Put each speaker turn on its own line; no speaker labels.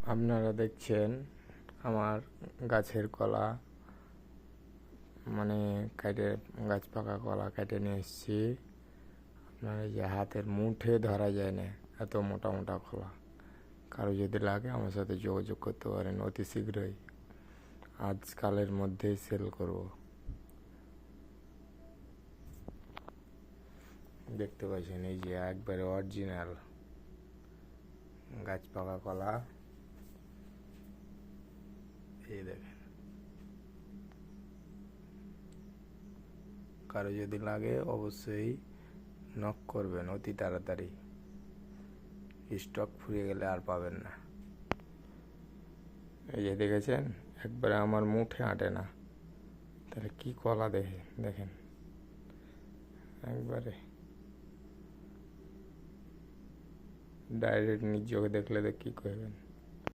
আপনারা দেখছেন আমার গাছের কলা, মানে কেটে গাছ পাকা কলা কেটে নিয়ে এসেছি। আপনার এই যে হাতের মুঠে ধরা যায় না, এত মোটা মোটা কলা। কারো যদি লাগে আমার সাথে যোগাযোগ করতে পারেন অতি শীঘ্রই। আজকালের মধ্যেই সেল করব। দেখতে পাচ্ছেন এই যে একবারে অরিজিনাল গাছ পাকা কলা, এই দেখেন। কারো যদি লাগে অবশ্যই নক করবেন অতি তাড়াতাড়ি, স্টক ফুরিয়ে গেলে আর পাবেন না। এই যে দেখেছেন, একবারে আমার মুঠে আঁটে না, তাহলে কি কলা দেখেন একবারে ডাইরেক্ট নিজ চোখে দেখলে তো কী করবেন।